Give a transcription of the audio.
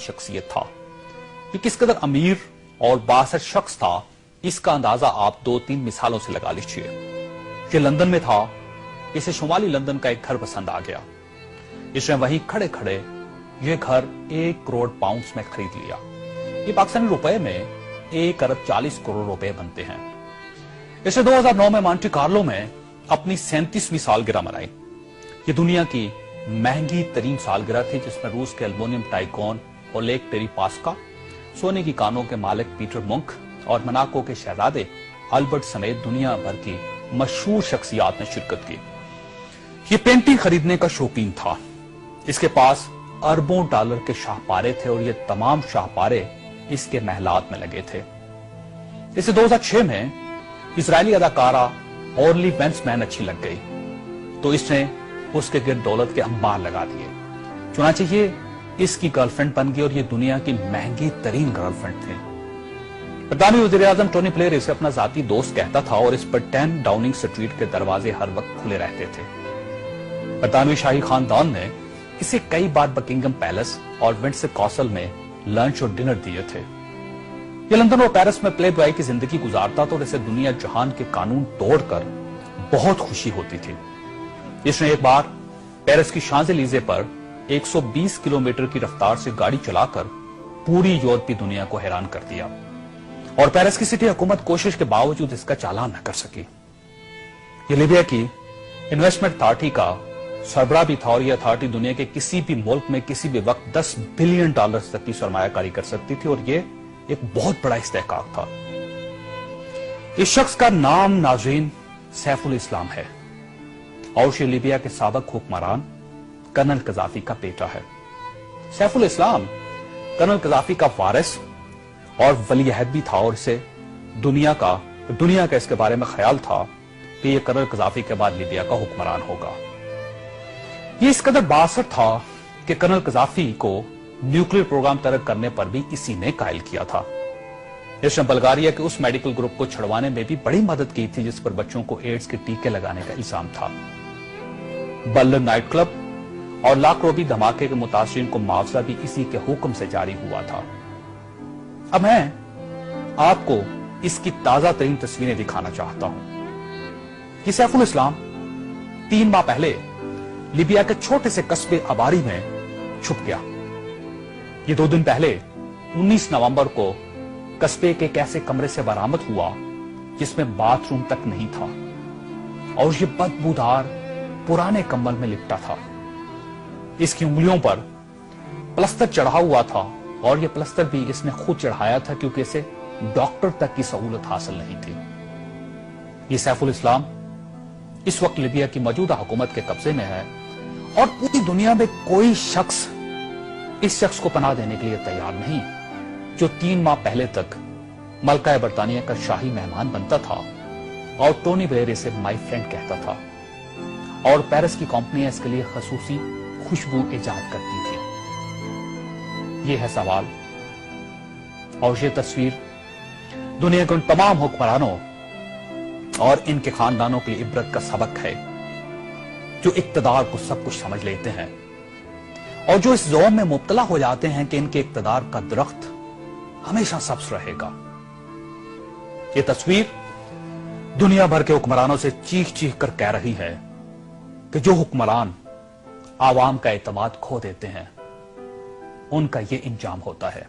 शख्सियत था। ये किस कदर अमीर और बासर शख्स था, इसका अंदाजा आप 2-3 मिसालों से लगा लीजिए। ये लंदन में था, इसे शुमाली लंदन का एक घर पसंद आ गया। इसने वहीं खड़े खड़े यह घर 1 करोड़ पाउंड्स में खरीद लिया। ये पाकिस्तानी रुपए में 1 अरब 40 करोड़ रुपए बनते हैं। इसने 2009 में मॉन्टे कार्लो में अपनी 37वीं सालगिरह मनाई। ये दुनिया की महंगी तरीन सालगिरह थी, जिसमें रूस के एल्युमिनियम टाइकॉन ओलेग टेरिपास्का, सोने की कानों के मालिक पीटर मुंक और मोनाको के शहजादे अल्बर्ट समेत दुनिया भर की मशहूर शख्सियात ने शिरकत की। ये पेंटिंग खरीदने का शौकीन था। इसके पास अरबों डॉलर के शाहपारे थे और ये तमाम शाहपारे इसके महलात में लगे थे। इसे 2006 में इजरायली अदाकारा ऑर्ली वेंसमैन अच्छी लग गई, तो इसने उसके गिर्द दौलत के अंबार लगा दिए। चुनांचे ये इसकी गर्लफ्रेंड बन गई और ये दुनिया की महंगी तरीन गर्लफ्रेंड थी। बरतानवी वज़ीर-ए-आज़म टोनी ब्लेयर इसे अपना जाती दोस्त कहता था और इस पर 10 डाउनिंग स्ट्रीट के दरवाजे हर वक्त खुले रहते थे। बरतानवी शाही खानदान ने इसे कई बार बकिंगम पैलेस और विंडसर कासल में लंच और डिनर दिए थे। ये लंदन और पेरिस में प्ले बॉय की जिंदगी गुजारता था और इसे दुनिया जहान के कानून तोड़कर बहुत खुशी होती थी। इसने एक बार पेरिस की शांज़-एलीज़े पर 120 किलोमीटर की रफ्तार से गाड़ी चलाकर पूरी यूरोपीय दुनिया को हैरान कर दिया और पेरिस की सिटी हुकूमत कोशिश के बावजूद इसका चालान न कर सकी। ये लीबिया की इन्वेस्टमेंट अथॉरिटी का सरबराह भी था और यह अथॉरिटी दुनिया के किसी भी मुल्क में किसी भी वक्त $10 बिलियन तक की सरमायाकारी कर सकती थी और यह एक बहुत बड़ा इस्तेहकाक था। इस शख्स का नाम नाज़रीन सैफुल इस्लाम है और ये लीबिया के साबिक हुक्मरान कर्नल कज़ाफी का बेटा है। सैफुल इस्लाम कर्नल कज़ाफी का वारिस और वली-अहद भी था और इसे दुनिया का इसके बारे में ख्याल था कि यह कर्नल कज़ाफी के बाद लीबिया का हुक्मरान होगा। ये इस कदर बासर था कि कर्नल कज़ाफी को न्यूक्लियर प्रोग्राम तर्क करने पर भी इसी ने कायल किया था। इसने बल्गारिया के उस मेडिकल ग्रुप को छुड़वाने में भी बड़ी मदद की थी जिस पर बच्चों को एड्स के टीके लगाने का इल्जाम था। बर्लिन नाइट क्लब और लाक्रोबी धमाके के मुतासिरीन को मुआवजा भी इसी के हुक्म से जारी हुआ था। अब मैं आपको इसकी ताजा तरीन तस्वीरें दिखाना चाहता हूं। ये सैफुल इस्लाम 3 माह पहले लीबिया के छोटे से कस्बे अबारी में छुप गया। ये 2 दिन पहले 19 नवंबर को कस्बे के एक ऐसे कमरे से बरामद हुआ जिसमें बाथरूम तक नहीं था और ये बदबूदार पुराने कंबल में लिपटा था। इसकी उंगलियों पर प्लस्तर चढ़ा हुआ था और यह प्लस्तर भी इसने खुद चढ़ाया था क्योंकि इसे डॉक्टर तक की सहूलत हासिल नहीं थी। ये सैफुल इस्लाम इस वक्त लीबिया की मौजूदा हुकूमत के कब्जे में है और पूरी दुनिया में कोई शख्स इस शख्स को पनाह देने के लिए तैयार नहीं जो 3 माह पहले तक मलका बरतानिया का शाही मेहमान बनता था और टोनी ब्लेयर इसे माय फ्रेंड कहता था और पेरिस की कंपनियां इसके लिए खसूसी खुशबू इजाद करती थी। ये है सवाल और ये तस्वीर दुनिया के उन तमाम हुक्मरानों और इनके खानदानों के लिए इबरत का सबक है जो इक्तदार को सब कुछ समझ लेते हैं और जो इस ज़ौम में मुब्तला हो जाते हैं कि इनके इक्तदार का दरख्त हमेशा सब्ज रहेगा। ये तस्वीर दुनिया भर के हुक्मरानों से चीख चीख कर कह रही है कि जो हुक्मरान आवाम का एतमाद खो देते हैं उनका ये इंजाम होता है।